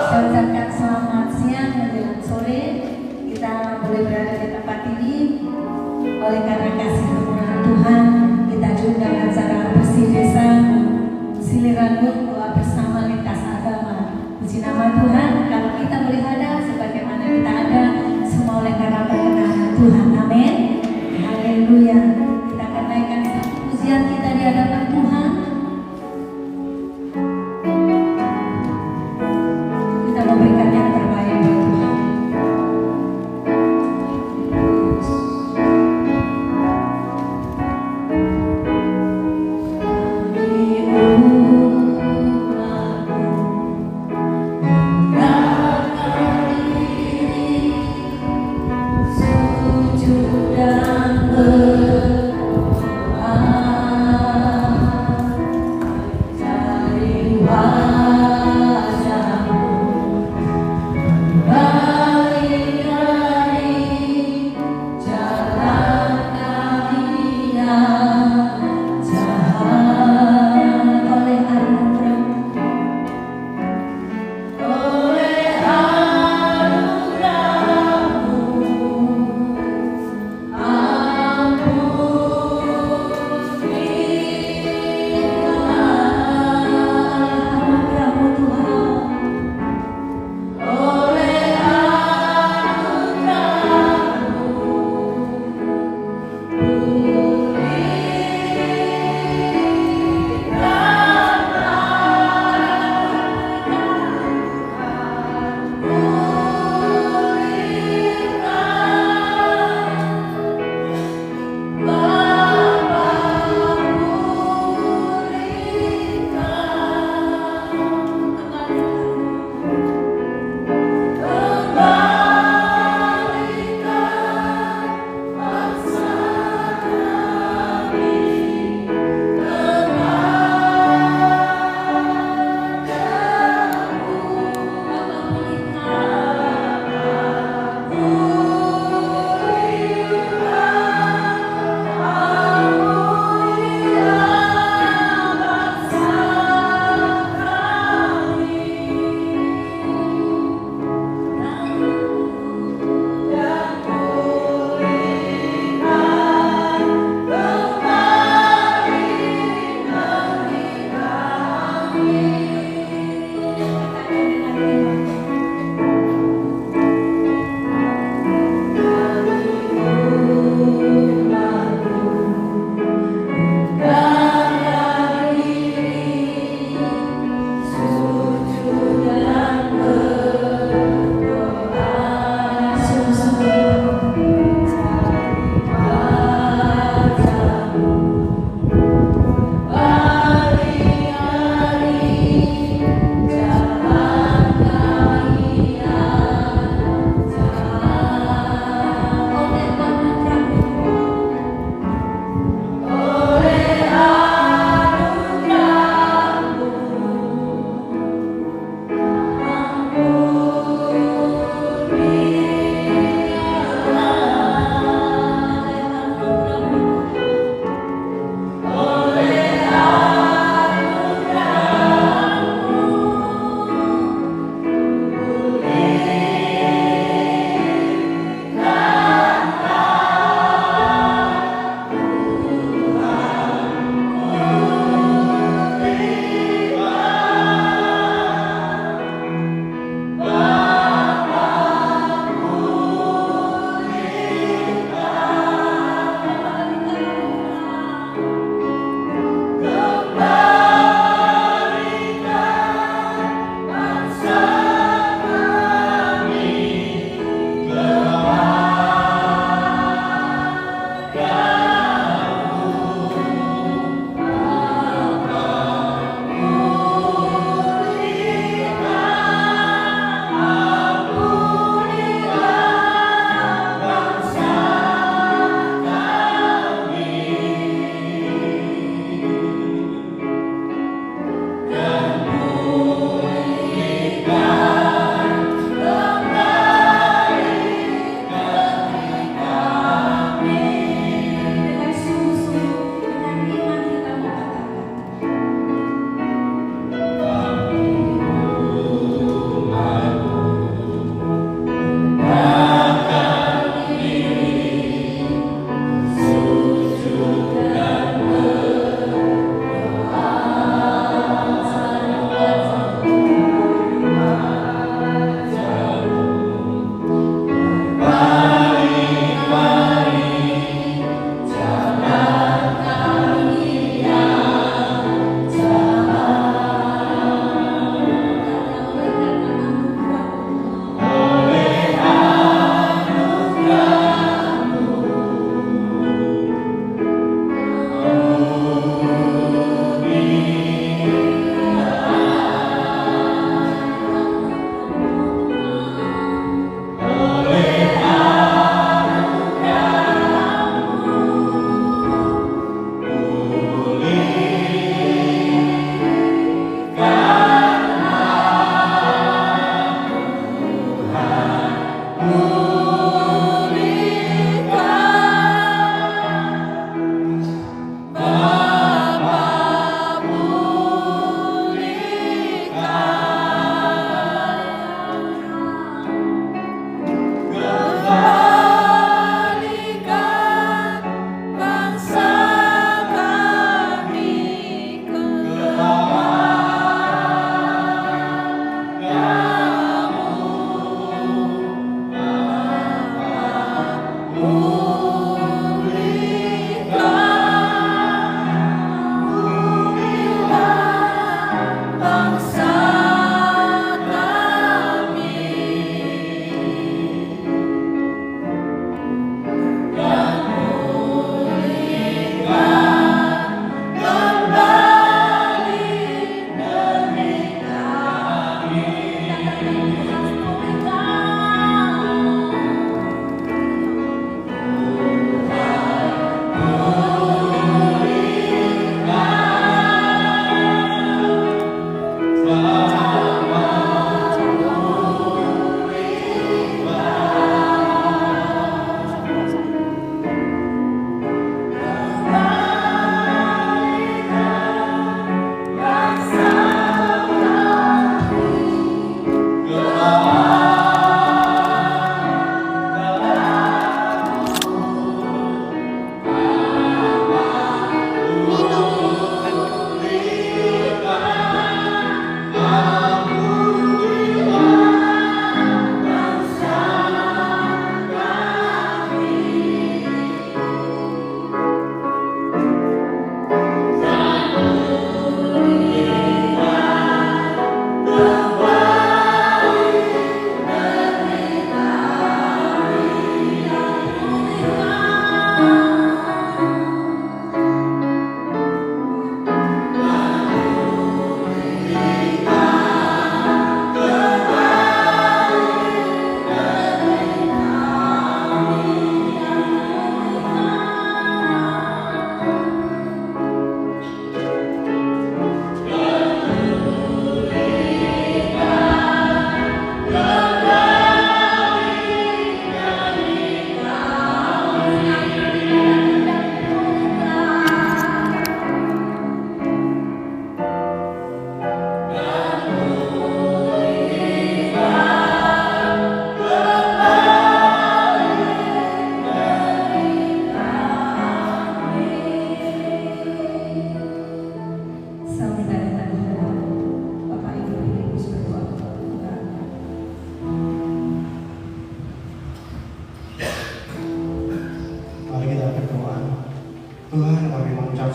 Saya ucapkan selamat siang menjelang sore. Kita boleh berada di tempat ini oleh karena kasih kemurahan Tuhan. Kita diundang acara bersih desa Siliranut doa bersama lintas agama. Puji nama Tuhan. Kalau kita boleh ada sebagaimana kita ada, semua oleh karena perkenan Tuhan. Amin. Haleluya. Kita akan naikkan satu pujian kita di hadapan Tuhan. Kita memberikan yang terbaik buat Tuhan. Kami umatmu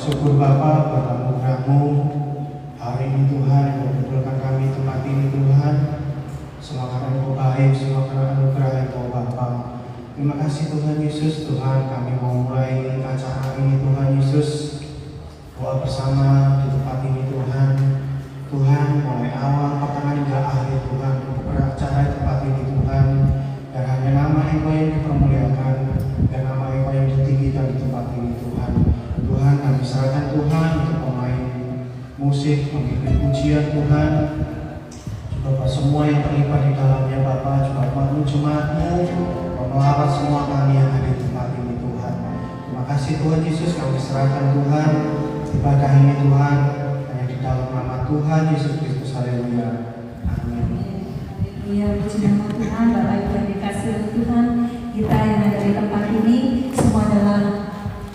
syukur Bapa buat anugerah-Mu. Hari ini Tuhan Engkau kumpulkan kami di tempat ini Tuhan. Semua karena Engkau baik, semua karena anugerah Engkau Bapa. Terima kasih Tuhan Yesus. Tuhan, kami mau mulai acara ini Tuhan Yesus. Doa bersama di tempat ini Tuhan. Tuhan, mulai awal pertengahan hingga akhir Tuhan untuk beracara di tempat ini Tuhan. Dan hanya nama Engkau yang dipermuliakan, dan nama Engkau yang ditinggikan di tempat ini Tuhan. Tuhan, kami serahkan Tuhan untuk pemain musik, memimpin pujian Tuhan. Bapak semua yang terlibat di dalamnya Bapak, juga Bapak jemaat-Mu, melawat semua kami yang ada di tempat ini Tuhan. Terima kasih Tuhan Yesus, kami serahkan Tuhan ibadah ini Tuhan hanya di dalam nama Tuhan Yesus Kristus. Haleluya. Amin. Haleluya, puji nama Tuhan. Bapak Ibu yang dikasihi oleh Tuhan, kita yang ada di tempat ini semua adalah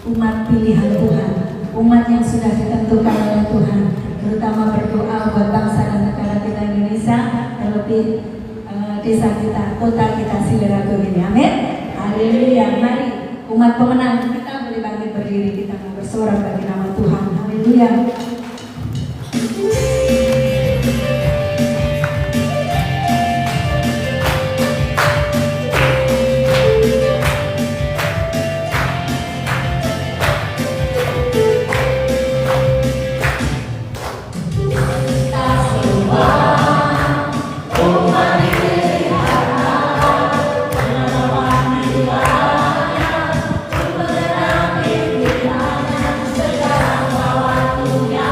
umat pilihan Tuhan, umat yang sudah ditentukan oleh Tuhan, terutama berdoa buat bangsa dan negara kita Indonesia, terlebih desa kita, kota kita Sileragung ini. Amin. Haleluya. Mari umat pemenang kita boleh bangkit berdiri, kita mau bersorak bagi nama Tuhan. Haleluya. Segala bawa Tuhan.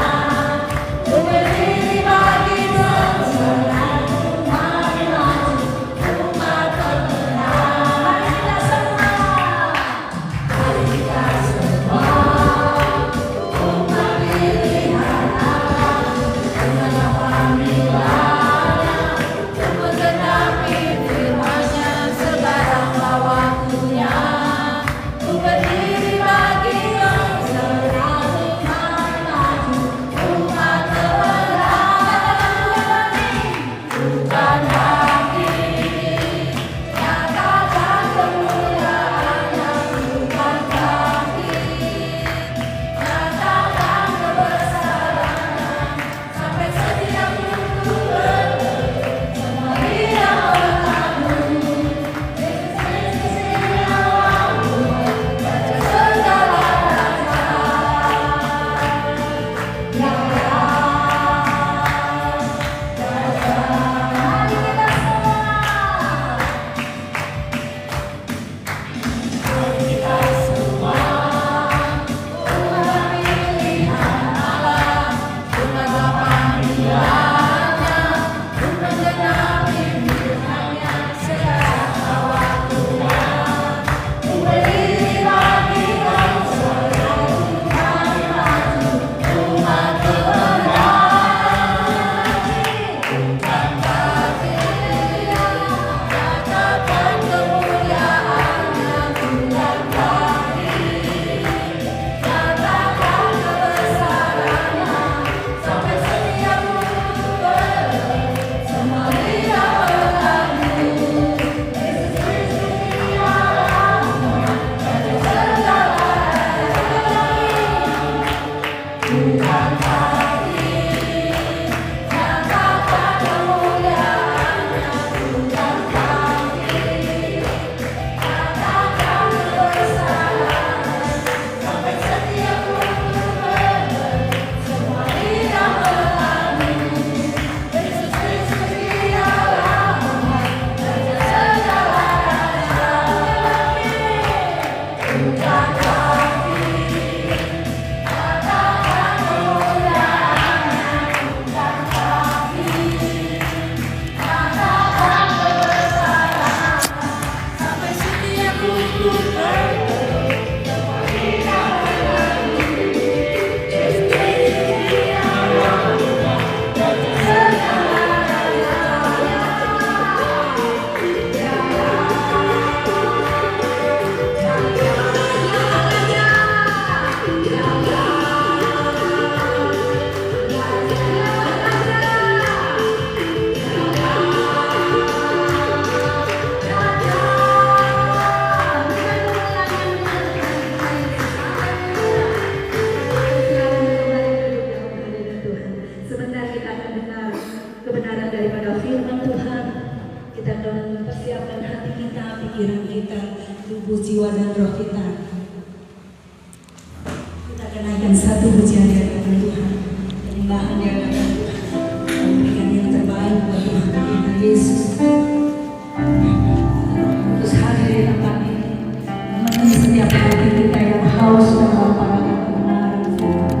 tubuh, jiwa, dan roh kita. Kita kenaikan satu pujian di hadapan Tuhan, penyembahan di hadapan Tuhan, memberikan yang terbaik buat Tuhan kita Yesus. Terus hadir di tempat ini, memenuhi setiap hati kita yang haus dan lapar akan kebenaran firman.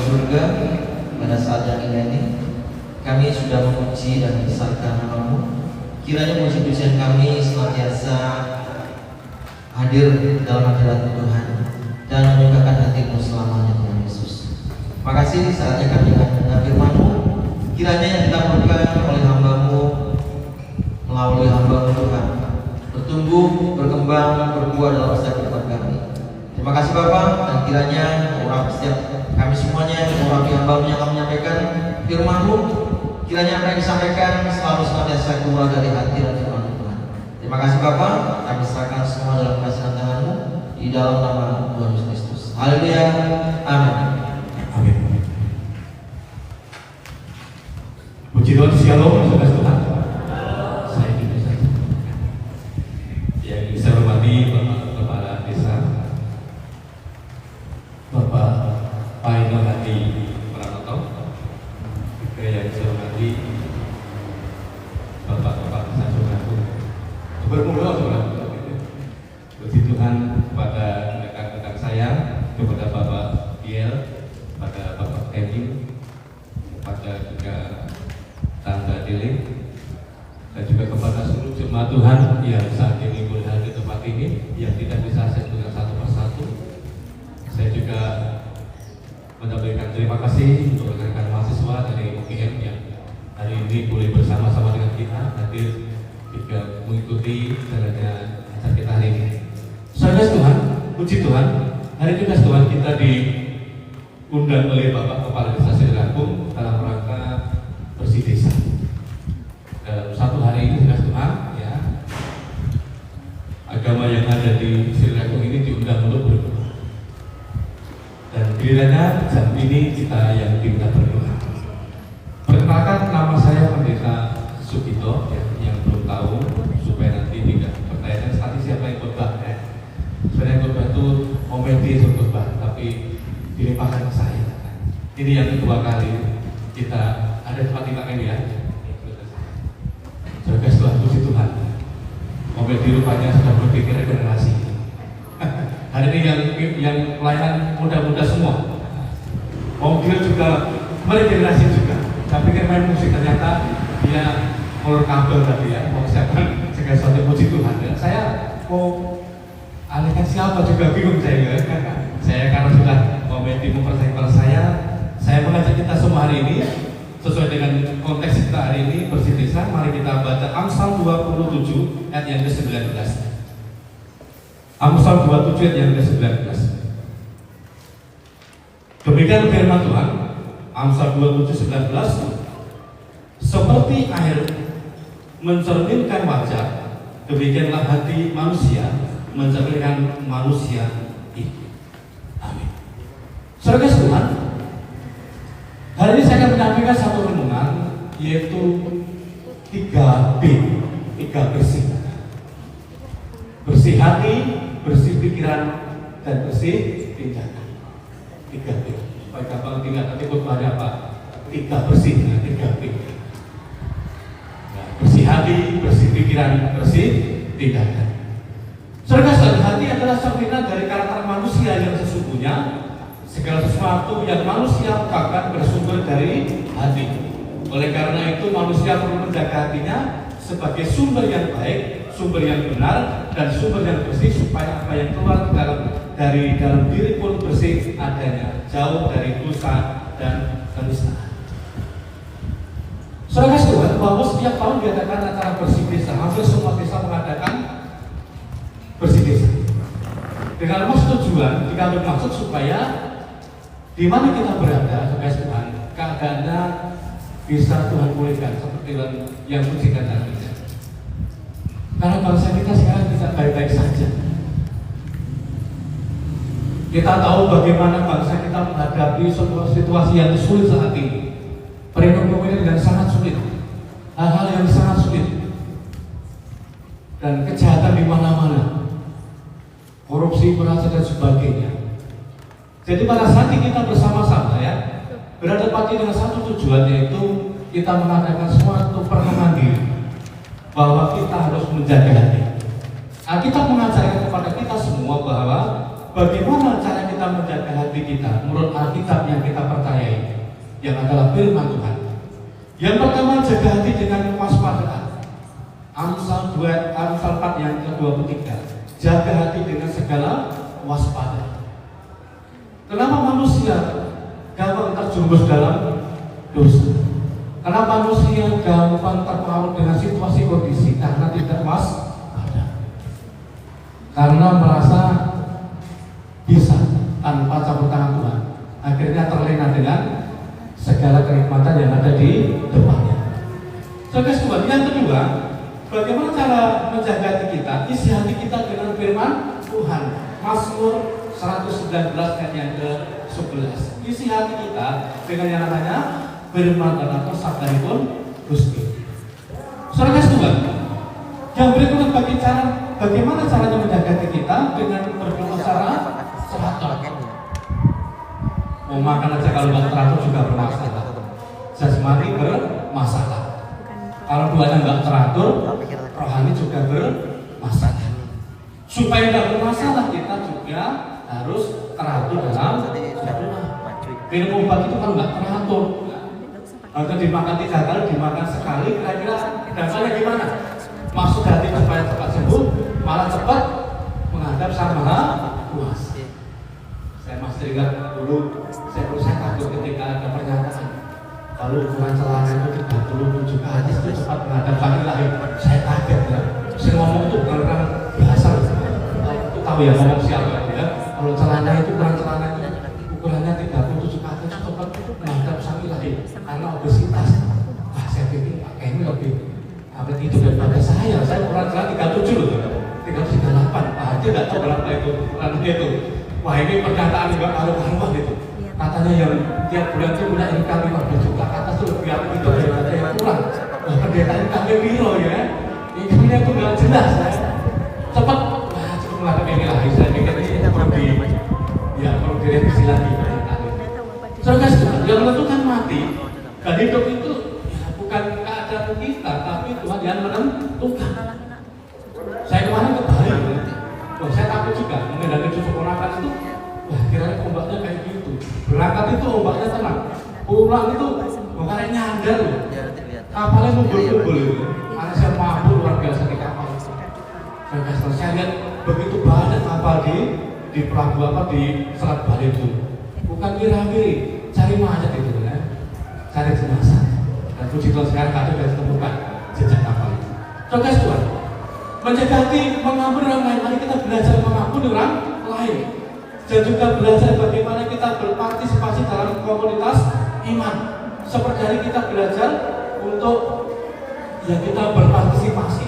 surga, pada saat yang indah ini kami sudah memuji dan membesarkan nama-Mu. Kiranya puji-pujian kami senantiasa hadir dalam hadirat Tuhan dan menyukakan hati-Mu selamanya, Tuhan Yesus. Makasih saatnya kami akan mendengar firman-Mu. Kiranya yang ditaburkan oleh hamba-Mu melalui hamba-Mu Tuhan bertumbuh, berkembang, berbuah dalam setiap kehidupan kami. Terima kasih Bapak, dan kiranya orang setiap kami semuanya mengurapi hamba-Mu yang akan menyampaikan firman-Mu. Kiranya apa yang disampaikan selalu senantiasa keluar dari hati dan firman Tuhan. Terima kasih Bapak, kami serahkan semua dalam kasih tangan-Mu di dalam nama Tuhan Yesus Kristus. Haleluya, amin. Amin. Puji Tuhan, shalom, saudara Tuhan. Saya juga saja. Yang bisa hormati Bapak Kepala Desa, Bapak Paino Hadi Pranoto, juga yang saya hormati Bapak Desa Saudaraku. Bermula saudara. Puji Tuhan kepada rekan-rekan saya, kepada Bapak Giel, kepada Bapak Kevin, kepada juga Tante Dili, dan juga kepada seluruh jemaat Tuhan yang saat ini berada di tempat ini, yang tidak bisa saya sebutkan satu persatu. Saya juga menyampaikan terima kasih untuk rekan-rekan mahasiswa dari UGM yang hari ini boleh bersama-sama dengan kita hadir juga mengikuti jalannya acara kita hari ini. Saudara Tuhan, puji Tuhan, hari ini Tuhan kita diundang oleh Bapak Kepala Desa Sirlakum dalam rangka bersih desa. Dalam satu hari ini Tuhan, ya, agama yang ada di Sirlakum ini diundang untuk berdoa. Dan kiranya jam ini kita yang diminta berdoa. Perkenalkan, nama saya Pendeta Sugito, ya, yang belum tahu supaya nanti tidak bertanya nanti siapa yang khotbah, ya. Sebenarnya khotbah itu komedi khotbah, tapi dilimpahkan ke saya. Ini yang kedua kali kita ada tempat kita ini, ya. Jaga Tuhan, puji Tuhan. Komedi rupanya sudah berpikir regenerasi. Hari ini yang pelayanan muda-muda semua. Mobil juga meregenerasi juga. Saya pikir main musik, ternyata dia ngulur kabel tadi, ya, mau siapkan segala sesuatu. Puji Tuhan, ya. Saya mau alihkan siapa juga bingung saya, ya. Saya karena sudah komedi mempercayakan saya mengajak kita semua hari ini sesuai dengan konteks kita hari ini bersih desa. Mari kita baca Amsal 27 ayat yang ke-19. Amsal 27 ayat yang ke-19. Demikian firman Tuhan. Amsal 27:19. Seperti air mencerminkan wajah, demikianlah hati manusia mencerminkan manusia itu. Amin. Saudara Tuhan, hari ini saya akan menyampaikan satu renungan, yaitu 3B, 3 bersih. Bersih hati, bersih pikiran, dan bersih tindakan. 3B. Supaya gampang tinggal nanti khotbahnya apa? 3 bersih, 3B. Nah, bersih hati, bersih pikiran, bersih tindakan. Saudara, hati adalah cerminan dari karakter manusia yang sesungguhnya. Segala sesuatu yang manusia lakukan bersumber dari hati. Oleh karena itu manusia perlu menjaga hatinya sebagai sumber yang baik, sumber yang benar, dan sumber yang bersih, supaya apa yang keluar dari dalam diri pun bersih adanya, jauh dari dosa dan keniscayaan. Saudara Tuhan, bahwa setiap tahun diadakan acara bersih desa. Hampir semua desa mengadakan bersih desa dengan tujuan, dikandung maksud supaya di mana kita berada, saudara Tuhan, keadaannya bisa Tuhan pulihkan seperti yang pujikan tadi. Karena bangsa kita sekarang tidak baik-baik saja. Kita tahu bagaimana bangsa kita menghadapi situasi yang sulit saat ini. Perekonomian yang sangat sulit, hal-hal yang sangat sulit, dan kejahatan di mana-mana, korupsi, merasa dan sebagainya. Jadi pada saat kita bersama-sama, ya, beradaptasi dengan satu tujuan, yaitu kita mengadakan suatu perenungan diri bahwa kita harus menjaga hati. Kita mengajarkan kepada kita semua bahwa bagaimana cara kita kita menjaga hati kita menurut Alkitab yang kita percayai, yang adalah firman Tuhan. Yang pertama, jaga hati dengan kewaspadaan. Amsal 4 yang ke-23. Jaga hati dengan segala waspada. Kenapa manusia gampang terjerumus dalam dosa? Kenapa manusia gampang terpengaruh dengan situasi kondisi? Karena tidak waspada. Karena merasa bisa tanpa campur tangan Tuhan, akhirnya terlena dengan segala kenikmatan yang ada di depannya. Saudara, yang kedua, bagaimana cara menjaga hati kita? Isi hati kita dengan firman Tuhan. Mazmur 119 ayat yang ke-11. Isi hati kita dengan yang namanya firman dan atau sabdanipun Gusti. Saudara, yang berikutnya bagaimana caranya menjaga hati kita dengan berdoa secara teratur. Mau makan aja kalau nggak teratur juga bermasalah. Jasmani bermasalah. Kalau duanya nggak teratur, rohani juga bermasalah. Supaya nggak bermasalah, kita juga harus teratur dalam berdoa. Minum obat itu kalau nggak teratur, atau dimakan 3 kali, dimakan sekali, kira-kira dasarnya gimana? Maksud hati supaya cepat sembuh, malah cepat menghadap Sang Maha Kuasa. Saya masih ingat dulu, saya takut ketika ada pernyataan kalau ukuran celana itu 37 ke atas itu cepat menghadap Sang Ilahi. Saya kaget ya. Saya ngomong itu bukan orang biasa. Itu tahu ya ngomong siapa ya. Kalau celana itu ukurannya 37 ke atas itu cepat menghadap Sang Ilahi karena obesitas. Wah, saya pikir Pak Kemi lebih apa itu daripada saya ukuran celana 37 loh. 38. Aja nggak tahu berapa itu ukurannya itu. Wah, ini pernyataan juga karuan gitu. Katanya yang tiap bulan itu punya income 15 juta ke atas tuh lebih apa gitu daripada yang kurang. Wah, pendeta income biro ya. Income-nya itu nggak jelas ya. Cepat menghadap ini lah. Saya pikir ini perlu direvisi lagi. Saudara, yang menentukan mati dan hidup itu ya, bukan keadaan kita, tapi Tuhan yang menentukan. Saya kemarin ke Bali, wah, saya takut juga mengendalikan cucu ponakan itu. Wah, kira-kira ombaknya kayak gitu. Berangkat itu ombaknya tenang, pulang itu bukan nyandar loh. Kapalnya ngumpul-ngumpul itu. Karena saya mabuk luar biasa di kapal. Saya lihat begitu banyak kapal di pelabuhan di Selat Bali itu. Bukan kira-kira cari mayat itu kan, cari jenazah. Dan puji Tuhan sekarang kami sudah ditemukan jejak kapal itu. Saudara Tuhan, menjaga hati mengampuni orang lain. Mari kita belajar mengampuni orang lain. Dan juga belajar bagaimana kita berpartisipasi dalam komunitas iman. Seperti hari kita belajar untuk ya kita berpartisipasi.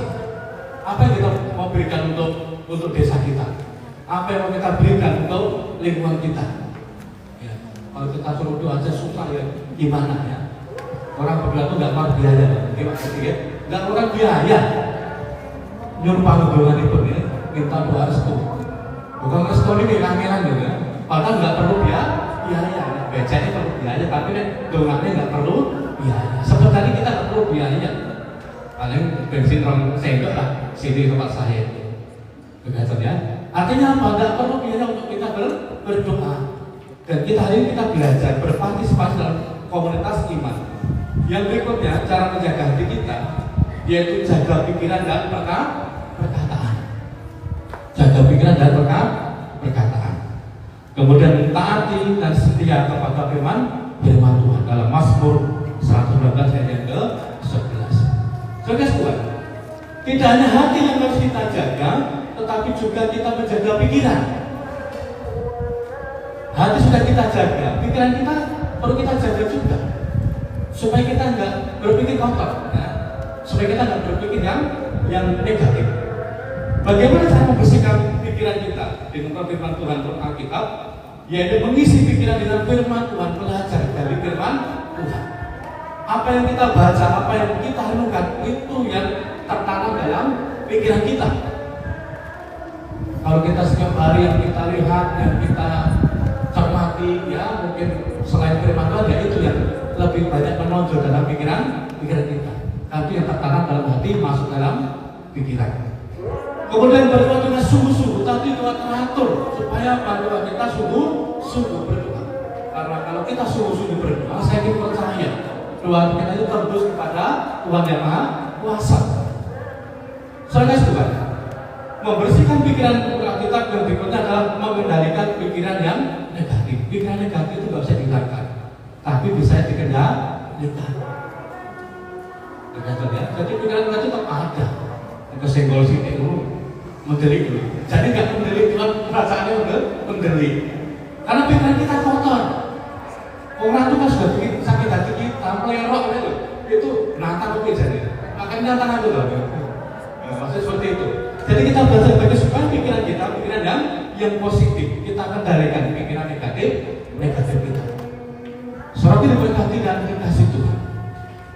Apa yang kita mau berikan untuk desa kita? Apa yang mau kita berikan untuk lingkungan kita? Ya, kalau kita suruh doa aja susah ya, gimana ya? Orang berdoa itu nggak mau biaya, gimana sih? Nggak mau biaya. Nyuruh panggungan itu ya, minta doa restu. Bukan restu ini kangenan gitu ya. Padahal nggak perlu biaya. Becanya perlu biaya, tapi doanya nggak perlu biaya. Sebenarnya kita nggak perlu biaya. Paling bensin rong sendok lah, sini tempat saya. Begitu ya. Artinya apa? Nggak perlu biaya untuk kita berdoa. Dan kita hari ini kita belajar berpartisipasi dalam komunitas iman. Yang berikutnya cara menjaga hati kita, yaitu jaga pikiran dan perkataan. Jaga pikiran dan perkataan. Kemudian taati dan setia kepada firman Tuhan dalam Mazmur 119 ayat yang ke-11. Saudara, tidak hanya hati yang harus kita jaga, tetapi juga kita menjaga pikiran. Hati sudah kita jaga, pikiran kita perlu kita jaga juga, supaya kita nggak berpikir kotor, ya. Supaya kita nggak berpikir yang negatif. Bagaimana cara membersihkan pikiran kita dengan firman Tuhan menurut Alkitab? Yaitu mengisi pikiran dengan firman Tuhan, belajar dari firman Tuhan. Apa yang kita baca, apa yang kita renungkan, itu yang tertanam dalam pikiran kita. Kalau kita setiap hari yang kita lihat, yang kita cermati, ya mungkin selain firman Tuhan, ya itu yang lebih banyak menonjol dalam pikiran kita. Tapi yang tertanam dalam hati masuk dalam pikiran. Kemudian berdoa dengan sungguh-sungguh, tapi doa teratur supaya doa kita sungguh-sungguh berdoa. Karena kalau kita sungguh-sungguh berdoa, saya percaya doa kita itu tembus kepada Tuhan yang Maha Kuasa. Saudara sekalian, membersihkan pikiran kita yang berikutnya adalah mengendalikan pikiran yang negatif. Pikiran negatif itu nggak bisa dihilangkan, tapi bisa dikendalikan. Jadi pikiran negatif tetap ada. Kesenggol sini dulu, mendelik dulu. Jadi nggak mendelik, cuma perasaannya mendelik. Karena pikiran kita kotor. Orang itu kan sudah bikin sakit hati kita, melerok itu nantang oke jadi. Makanya nantang aku loh. Maksudnya seperti itu. Jadi kita belajar bagi supaya pikiran kita, pikiran yang positif, kita kendalikan pikiran negatif kita. Surat ini berkati dan dikasih Tuhan.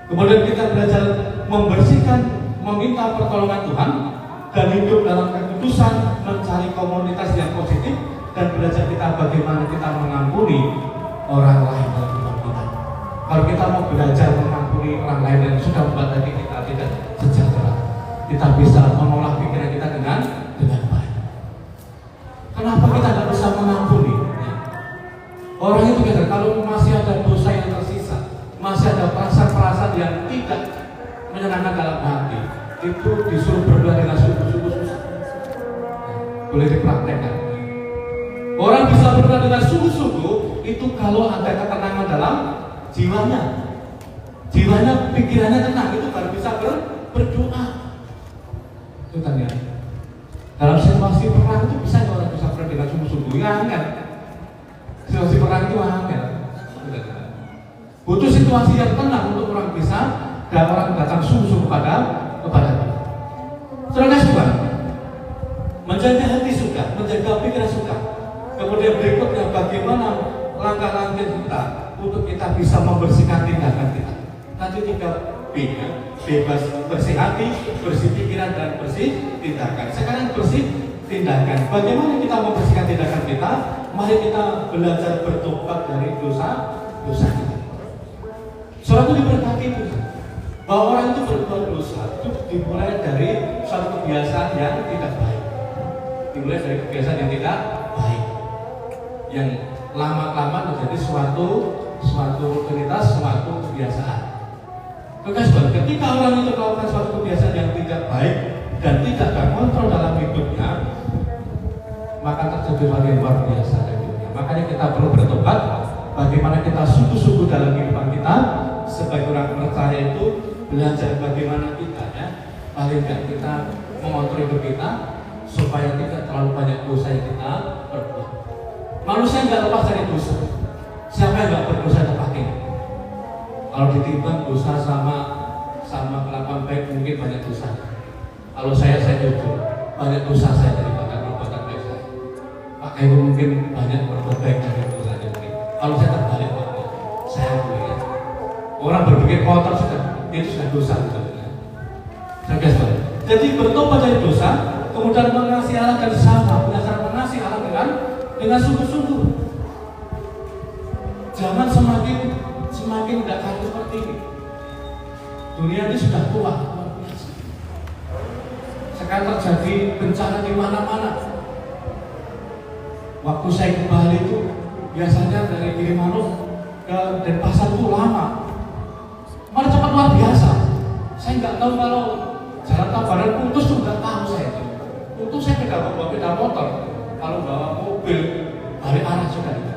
Kemudian kita belajar membersihkan, meminta pertolongan Tuhan dan hidup dalam kekudusan, mencari komunitas yang positif dan belajar kita bagaimana kita mengampuni orang lain dalam hidup kita. Kalau kita mau belajar mengampuni orang lain yang sudah membuat hati kita tidak sejahtera, kita bisa mengolah pikiran kita dengan baik. Kenapa kita tidak bisa mengampuni? Orang itu kita kalau masih ada dosa yang tersisa, masih ada perasaan-perasaan yang tidak menyenangkan dalam hati, itu disuruh berdoa dengan sungguh-sungguh susah. Boleh dipraktekkan. Orang bisa berdoa dengan sungguh-sungguh itu kalau ada ketenangan dalam jiwanya, pikirannya tenang, itu baru bisa berdoa. Itu tanya. Dalam situasi perang itu bisa orang bisa berdoa dengan sungguh-sungguh, ya kan? Situasi perang itu angel. Butuh situasi yang tenang untuk orang bisa dan orang datang sungguh-sungguh kepada Tuhan. Saudara sekalian, menjaga hati suka, menjaga pikiran suka. Kemudian berikutnya bagaimana langkah-langkah kita untuk kita bisa membersihkan tindakan kita. Nanti 3B ya, bebas bersih hati, bersih pikiran dan bersih tindakan. Sekarang bersih tindakan. Bagaimana kita membersihkan tindakan kita? Mari kita belajar bertobat dari dosa kita. Surat itu diberkati bahwa orang itu berbuat dosa itu dimulai dari suatu kebiasaan yang tidak baik. Dimulai dari kebiasaan yang tidak baik, yang lama-lama menjadi suatu rutinitas, suatu kebiasaan. Kemudian ketika orang itu melakukan suatu kebiasaan yang tidak baik dan tidak terkontrol dalam hidupnya, maka terjadi hal yang luar biasa hidupnya. Makanya kita perlu bertobat. Bagaimana kita sungguh-sungguh dalam kehidupan kita sebagai orang percaya itu belajar bagaimana kita ya, paling tidak kita mengontrol hidup kita supaya tidak terlalu banyak dosa yang kita perbuat. Manusia nggak lepas dari dosa. Siapa yang nggak berdosa tempat ini? Kalau ditimbang dosa sama kelakuan baik mungkin banyak dosa. Kalau saya jujur banyak dosa saya daripada perbuatan baik saya. Pak Ibu mungkin banyak berbuat baik dari dosa saya mungkin. Kalau saya terbalik Pak, saya boleh. Orang berpikir kotor itu sudah dosa Jadi bertobat dari dosa, kemudian mengasihi Allah dan sama, belajar mengasihi Allah dengan sungguh-sungguh. Jangan semakin tidak kaku seperti ini. Dunia ini sudah tua, luar biasa. Sekarang terjadi bencana di mana-mana. Waktu saya ke Bali itu biasanya dari Gilimanuk ke Denpasar itu lama. Malah cepat luar biasa. Saya nggak tahu kalau jalan Tabanan putus tuh nggak tahu saya itu. Putus saya tidak bawa sepeda motor. Kalau bawa mobil balik arah sudah itu.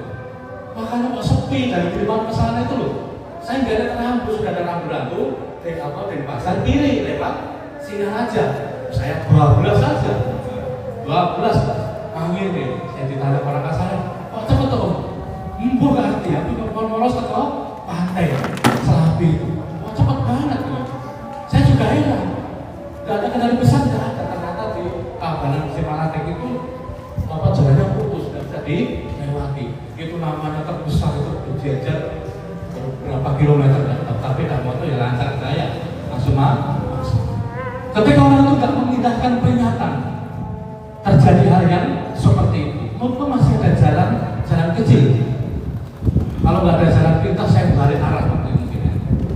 Makanya kok sepi dari Gilimanuk ke sana itu loh. Saya nggak ada rambu, sudah ada rambu-rambu. Denpasar kiri lewat sini aja. Saya 12 saja. 12 angin nih. Saya ditanya orang kasar. Kok cepet tuh? Mbok nggak arti ya. Kalau moros ke pantai Selapi itu. Cepat banget ya. Saya juga heran. Gak ada kendali besar, tidak ada. Ternyata di Tabanan Simalatek itu jalannya putus, tidak bisa dilewati. Itu namanya terbesar itu berjajar berapa kilometer, tapi tidak mau itu ya lancar saya langsung masuk. Ketika orang itu tidak mengindahkan peringatan, terjadi hal yang seperti itu. Mungkin masih ada jalan kecil. Kalau nggak ada jalan pintas, saya balik arah mungkin.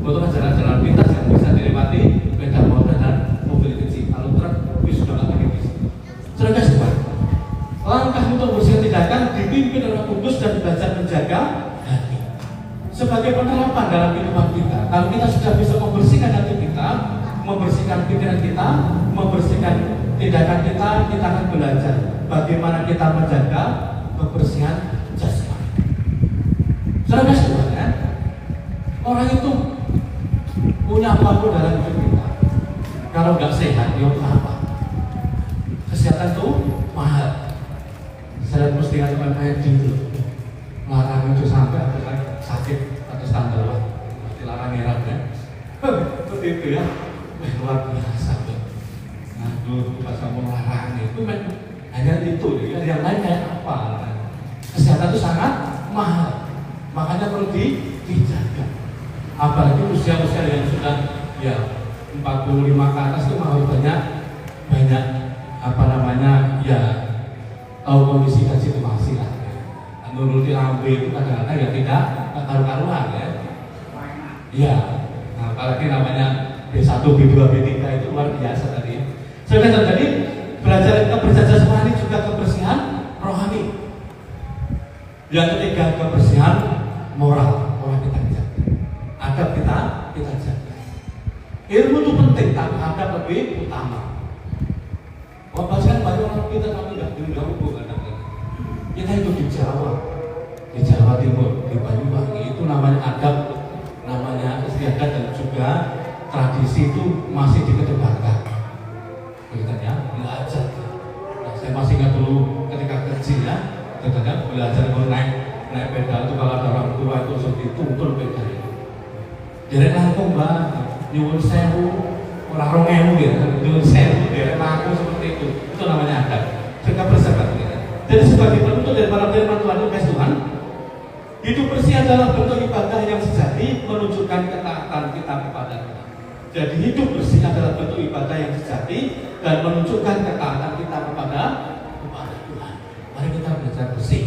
Butuhkan jalan-jalan pintas yang bisa dilewati sepeda motor dan mobil kecil. Kalau truk, bis sudah nggak pakai bis. penerapan dalam kehidupan kita. Kalau kita sudah bisa membersihkan hati kita, membersihkan pikiran kita, membersihkan tindakan kita, kita akan belajar bagaimana kita menjaga kebersihan jasmani. Saudara sekalian, orang itu punya apapun dalam hidup kita. Kalau nggak sehat, dia apa? Kesehatan itu mahal. Saya mesti dengan kayak gitu. Larang itu sampai atau sakit atau standar lah, dilarang merah ya. Seperti itu ya, luar biasa. Aduh, pas kamu larang itu hanya itu, yang lain kayak apa? Kesehatan itu sangat mahal, makanya perlu dijaga. Apalagi usia-usia yang sudah ya 45 ke atas itu harus banyak apa namanya ya tahu kondisi dan situasi lah. Nuruti lambe itu kadang-kadang ya tidak karu-karuan ya. Iya, nah, apalagi namanya B1, B2, B3 itu luar biasa tadi. Sehingga terjadi belajar kebersihan jasmani juga kebersihan rohani. Yang ketiga kebersihan moral kita jaga. Adab kita jaga. Ilmu itu penting, tapi adab lebih utama. Bahkan banyak orang kita kami tidak mengganggu kadang-kadang. Kita hidup di Jawa Timur, di Banyuwangi, itu namanya adab, namanya istiadat dan juga tradisi itu masih dikedepankan. Begitu ya, belajar. Nah, saya masih ingat dulu ketika kecil ya, kadang-kadang belajar kalau naik pedal itu kalau ada orang tua itu sudah dituntun pedal itu. Derek langkung mbak, nyuwun sewu, orang rongewu ya, nyuwun sewu, derek langkung seperti itu namanya adab. Sehingga bersahabat kita. Jadi sebagai penuntut dari para firman Tuhan itu Tuhan, hidup bersih adalah bentuk ibadah yang sejati menunjukkan ketaatan kita kepada Tuhan. Jadi hidup bersih adalah bentuk ibadah yang sejati dan menunjukkan ketaatan kita kepada Tuhan. Mari kita belajar bersih.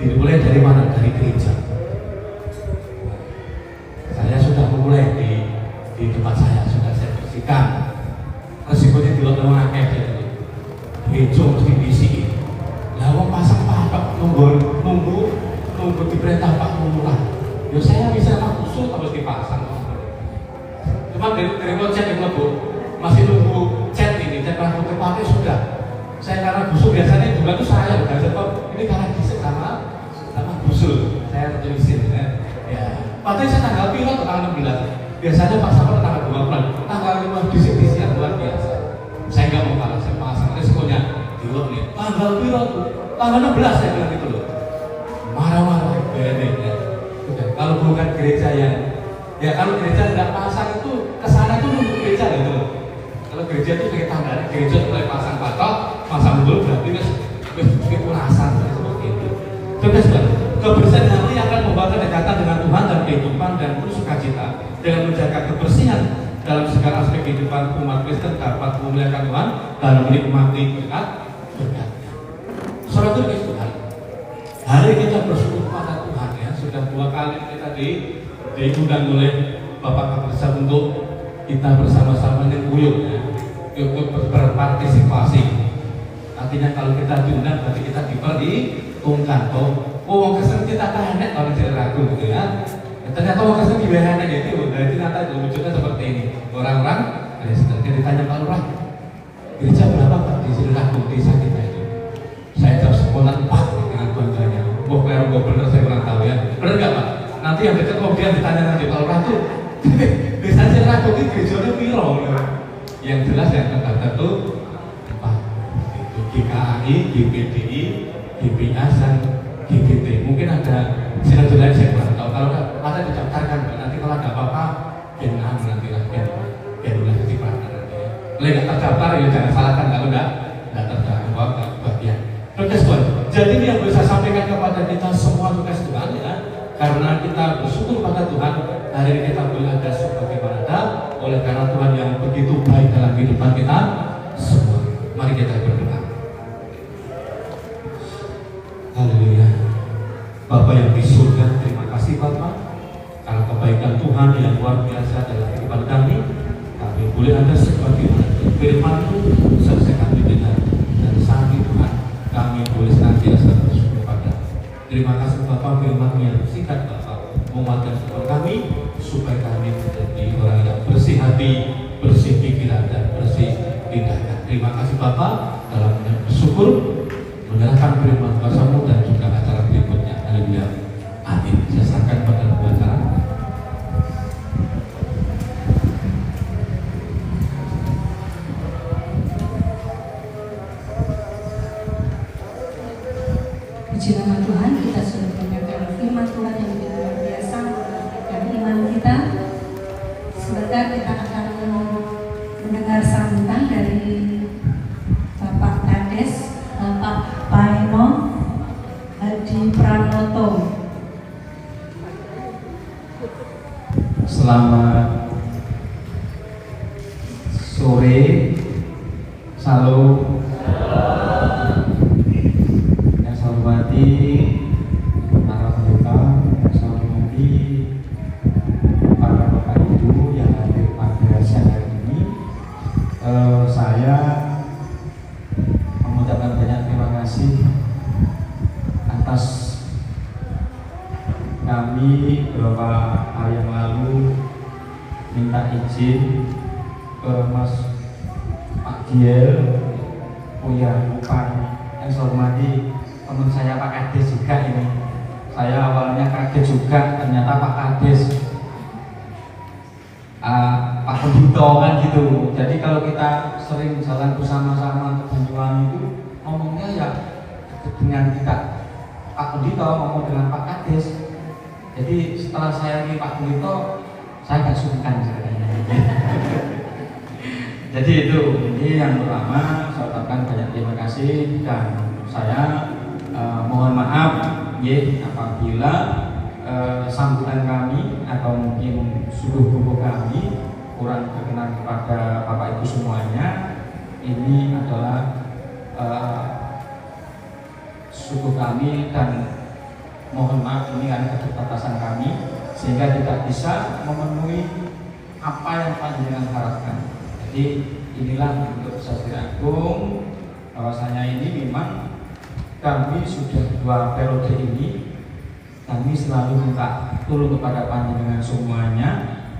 Dimulai dari mana? Dari gereja. Saya sudah memulai di tempat saya sudah saya bersihkan. Resikonya tidak terlalu akeh jadi. Gereja mesti diisi. Lawang pasang patok nunggu diperintah Pak Lurah. Ya saya bisa maksud harus dipasang. Cuma dari chat itu Bu, masih nunggu chat ini, chat rambut kepake sudah. Saya karena busuk biasanya juga itu saya udah kok ini karena disek sama busuk. Saya tulisin ya. Ya. Padahal saya tanggal pilot tanggal 16. Biasanya Pak Sabar tanggal 20. Tanggal 5 disek yang luar biasa. Saya nggak mau kalah, saya pasang resikonya. Nih, tanggal berapa? Tanggal 16 saya bilang gitu loh. Marah-marah, beda ya. Kalau bukan gereja yang, ya kalau gereja tidak pasang itu kesana itu nunggu gereja gitu loh. Kalau gereja itu kayak tanggal, gereja mulai pasang patok, pasang dulu berarti wis kurasan seperti itu. Terus kebersihan hati akan membawa kedekatan dengan Tuhan dan kehidupan dan penuh sukacita dengan menjaga kebersihan dalam segala aspek kehidupan umat Kristen dapat memuliakan Tuhan dan menikmati berkat. Saudara Tuhan, hari kita bersyukur pada Tuhan ya, sudah 2 kali kita diundang oleh Bapak Kapolres untuk kita bersama-sama nyengkuyung ya, ikut berpartisipasi. Artinya kalau kita diundang berarti kita diperhitungkan. Oh, kesan kita tahanet kalau tidak ragu gitu ya. Ternyata kesan di wehana gitu, jadi ternyata wujudnya seperti ini. Orang-orang, Kristen ditanya Pak Lurah, gereja berapa Pak di sini ragu desa kita itu? Saya jawab sekolah 4 dengan bangganya. Kalau gue bener saya kurang tahu ya. Bener nggak Pak? Nanti yang dekat kemudian ditanya nanti Pak Lurah tuh desa saya ragu ini gerejanya piro? Yang jelas yang terdaftar itu 4. Itu GKI, GPDI, GPA dan GBT. Mungkin ada sinode lain saya kurang tahu. Kalau ada didaftarkan nanti kalau ada apa-apa biar nanti lah biar udah kecipratan nanti ya. Kalau nggak terdaftar ya jangan salahkan kalau nggak terdaftar bagian. Tugas Tuhan. Jadi ini yang bisa saya sampaikan kepada kita semua tugas Tuhan ya. Karena kita bersyukur pada Tuhan hari ini kita boleh ada sebagaimana ada oleh karena Tuhan yang begitu baik dalam kehidupan kita semua. Mari kita berdoa. Haleluya. Bapak yang di surga, terima kasih Bapak karena kebaikan Tuhan yang luar biasa dalam kehidupan kami. Kami boleh ada sebagaimana firman-Mu selesai kami dengar dan saat itu Tuhan kami boleh senantiasa bersyukur pada. Terima kasih Bapak firman-Mu yang bersihkan Bapak menguatkan iman kami supaya kami menjadi orang yang bersih hati, bersih pikiran dan bersih tindakan. Terima kasih Bapak dalam bersyukur menyerahkan firman kuasa-Mu dan juga acara berikutnya. Haleluya. Amin. Saya serahkan pada acara. Puji nama Tuhan, kita sudah mendengarkan firman Tuhan yang begitu luar biasa membangkitkan iman kita. Sebentar kita akan mendengar sambutan dari Bapak Kades, Bapak Paino Hadi Pranoto. Selamat sore, salam. Yang saya hormati para pendeta, yang saya hormati para bapak ibu yang hadir pada siang hari ini. Saya mengucapkan banyak terima kasih atas kami beberapa hari yang lalu minta izin ke Mas Pak Giel, bukan yang saya hormati teman saya Pak Kades juga ini. Saya awalnya kaget juga, ternyata Pak Kades Pak Pendito kan gitu. Jadi kalau kita sering jalan bersama-sama ke Banyuwangi itu ngomongnya ya dengan kita Pak Pendito ngomong dengan Pak Kades. Jadi setelah saya ini Pak Pendito, saya agak sungkan sebenarnya. Jadi itu ini yang pertama, saya ucapkan banyak terima kasih dan saya mohon maaf ya apabila sambutan kami atau mungkin suruh kumpul kami kurang berkenan kepada Bapak Ibu semuanya. Ini adalah suku kami dan mohon maaf ini karena keterbatasan kami sehingga tidak bisa memenuhi apa yang panjenengan harapkan. Jadi inilah untuk Saudara Agung bahwasanya ini memang kami sudah 2 periode ini kami selalu minta turun kepada panjenengan semuanya,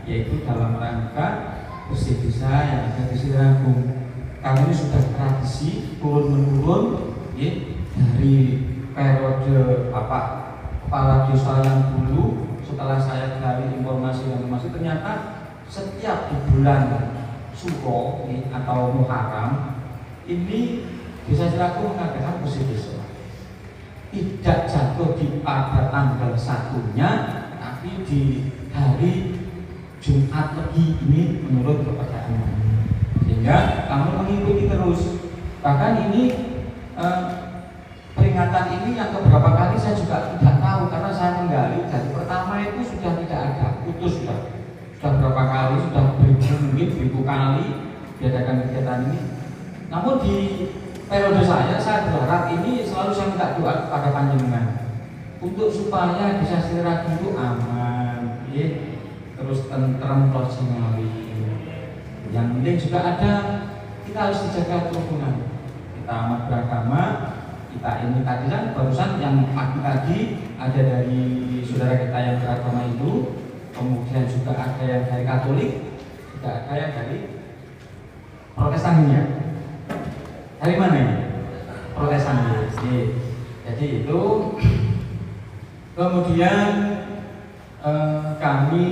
yaitu dalam rangka bersih desa yang ada di Saudara Agung. Kami ini sudah tradisi turun menurun ya, dari periode Bapak Kepala Desa yang dulu. Setelah saya gali informasi ternyata setiap di bulan Suro atau Muharram ini Desa Siraku mengadakan bersih desa. Tidak jatuh pada tanggal 1-nya, tapi di hari Jumat Legi ini menurut kepercayaan kami. Sehingga kami mengikuti terus. Bahkan ini peringatan ini yang beberapa kali saya juga tidak tahu karena saya menggali dari pertama itu sudah tidak ada, putus sudah berapa kali, sudah beribu kali diadakan kegiatan ini. Namun di periode saya berharap ini selalu saya minta doa kepada panjenengan untuk supaya Desa Siragi itu aman, ya, terus tentrem prosingali. Yang penting juga ada kita harus dijaga kerukunan. Kita amat beragama. Kita ini tadi kan barusan yang pagi tadi ada dari saudara kita yang beragama itu, kemudian juga ada yang dari Katolik, juga ada yang dari Protestan ya. Dari mana ini? Protestan ya. Jadi itu kemudian kami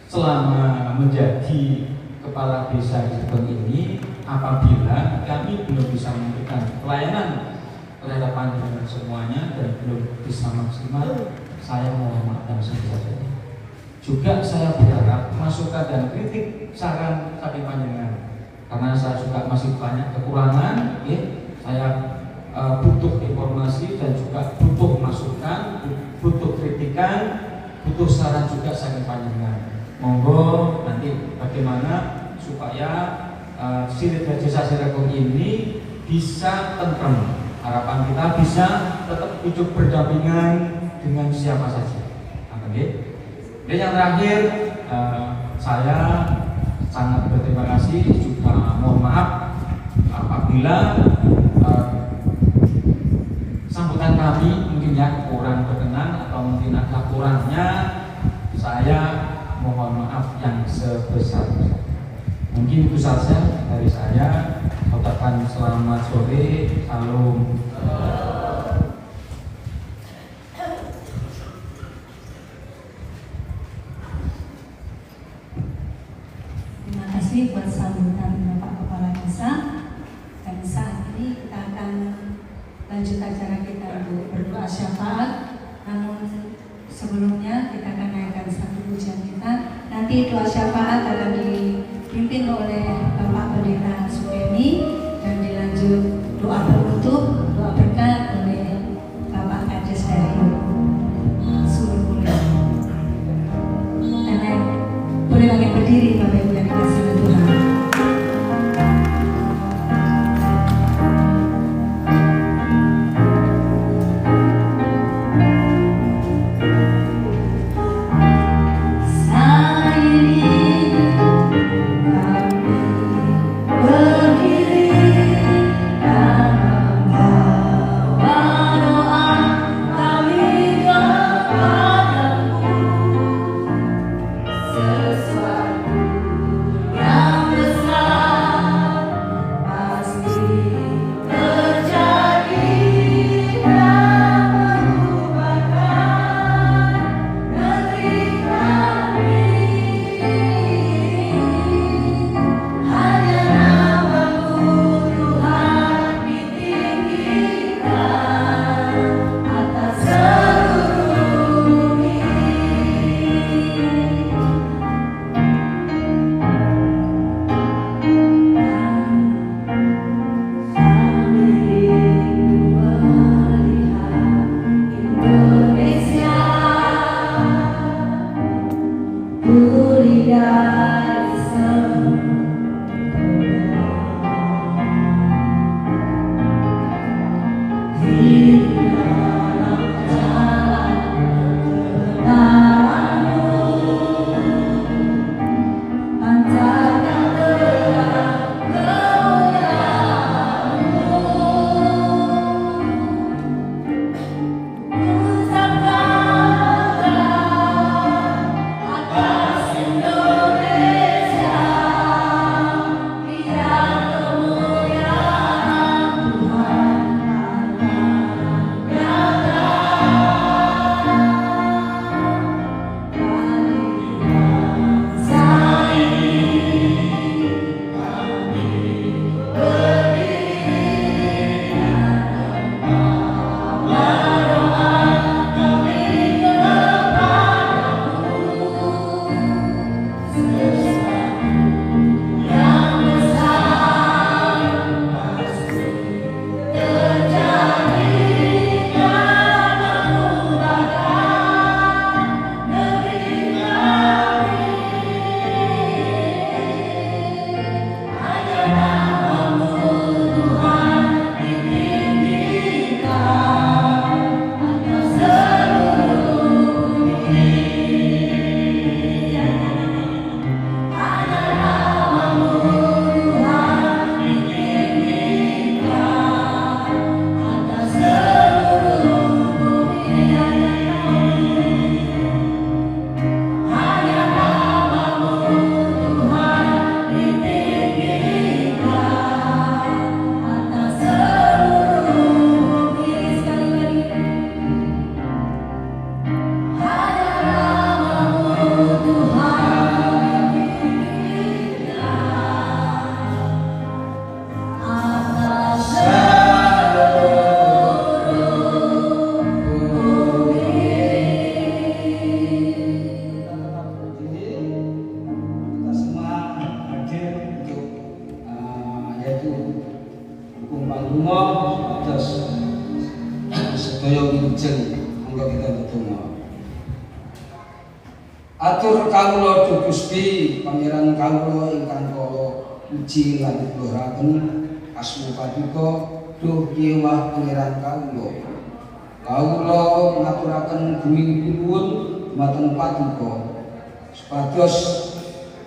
selama menjadi kepala desa di Cirebon ini, apabila kami belum bisa memberikan pelayanan terhadap panjenengan semuanya dan belum bisa maksimal, saya mohon maaf dan sebagainya. Juga saya berharap masukan dan kritik saran dari panjenengan, karena saya juga masih banyak kekurangan, ya. Saya butuh informasi dan juga butuh masukan, butuh kritikan, butuh saran juga dari panjenengan. Monggo nanti bagaimana supaya Sirit Desa Siragung ini bisa tentrem. Harapan kita bisa tetap hidup berdampingan dengan siapa saja. Oke. Dan yang terakhir, saya sangat berterima kasih juga mohon maaf apabila sambutan kami mungkin ya kurang berkenan atau mungkin agak kurang kurangnya saya mohon maaf yang sebesar-besarnya. Mungkin itu saja dari saya. Ucapkan selamat sore, salam. Terima kasih buat sambutan Bapak Kepala Desa. Dan saat ini kita akan lanjut acara kita untuk berdoa syafaat. Namun sebelumnya kita akan naikkan satu pujian kita. Nanti doa syafaat akan dipimpin oleh Bapak Pendeta Sukemi dan dilanjut doa penutup, doa berkat oleh Bapak Kades dari Surabaya. Dan boleh bangkit berdiri Bapak Ibu yang dikasihi oleh Tuhan. Atur kawula Duh Gusti Pangeran kawula ingkang kala puji lan gloriaken asma paduka duh nyewah Pangeran kawula. Kawula ngaturaken gumi nuwun dumateng paduka supados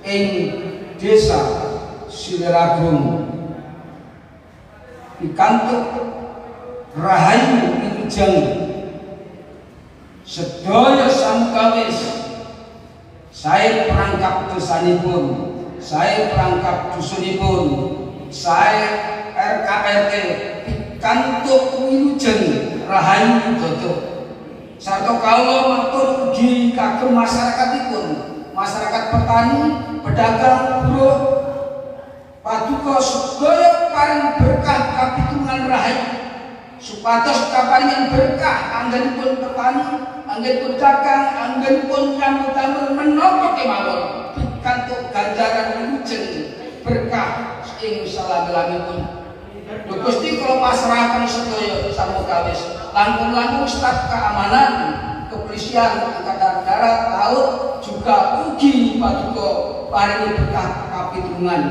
ing desa Sileragung pikantuk rahayu wilujeng sedaya samukawis saya perangkap dosanipun, saya perangkap dusunipun, saya RKRT pikantuk wilujeng rahayu dodo sarta kawula matur ugi kagem masyarakatipun, masyarakat petani, pedagang, buruh paduka sedaya paring berkah kapitulungan rahayu supados kaparingan berkah anggenipun petani, anggenipun dagang, anggenipun nyambut damel menapa kemawon pikantuk ganjaran wilujeng berkah ing salami-lamipun. Duh Gusti kula pasrahaken sedaya samukawis langkung-langkung staf keamanan, kepolisian, angkatan darat, laut juga ugi paduka paringi berkah kapitulungan.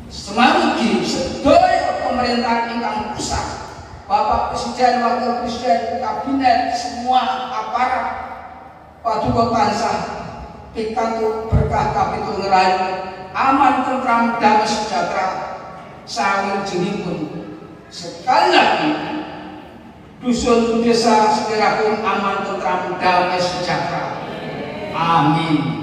Semamugi sedaya pemerintahan ingkang pusat, Bapak Presiden, Wakil Presiden, Kabinet, semua aparat paduka tansah pikantuk berkah kapitulungan rahayu, aman, tentram, damai sejahtera sawenjingipun. Sekali lagi dusun desa Seliragung aman, tentram, damai sejahtera. Amin.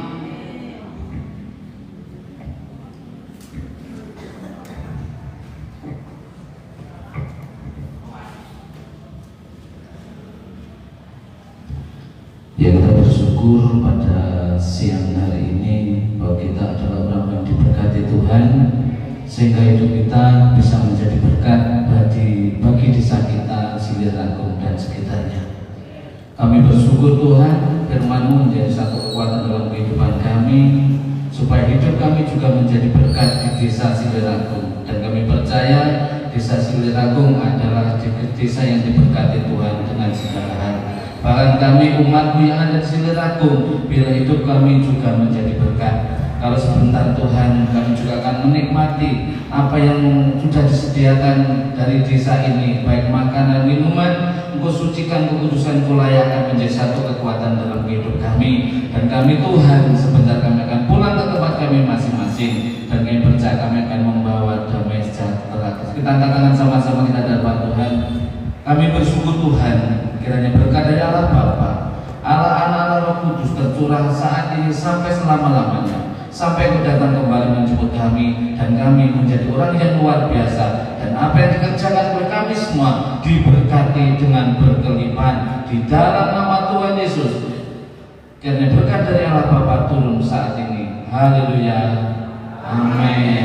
Ya, kita bersyukur pada siang hari ini bahwa kita adalah orang yang diberkati Tuhan, sehingga hidup kita bisa menjadi berkat bagi desa kita, Seliragung dan sekitarnya. Kami bersyukur Tuhan, firman-Mu menjadi satu kekuatan dalam kehidupan kami, supaya hidup kami juga menjadi berkat di desa Seliragung. Dan kami percaya desa Seliragung adalah desa yang diberkati Tuhan dengan segala hal. Bahkan kami umat-Mu yang ada di Seliragung, bila hidup kami juga menjadi berkat. Kalau sebentar Tuhan, kami juga akan menikmati apa yang sudah disediakan dari desa ini, baik makanan, minuman. Engkau sucikan, kekudusan, kelayakan menjadi satu kekuatan dalam hidup kami. Dan kami Tuhan, sebentar kami akan pulang ke tempat kami masing-masing, dan kami percaya kami akan membawa damai sejahtera. Kita angkat tangan sama-sama, kita hadapan Tuhan. Kami bersyukur Tuhan, kiranya berkat dari Allah Bapa, Allah Anak, Allah Roh Kudus tercurah saat ini sampai selama-lamanya, sampai Engkau datang kembali menjemput kami, dan kami menjadi orang yang luar biasa. Dan apa yang dikerjakan oleh kami semua diberkati dengan berkelimpahan di dalam nama Tuhan Yesus. Kiranya berkat dari Allah Bapa turun saat ini. Haleluya. Amin.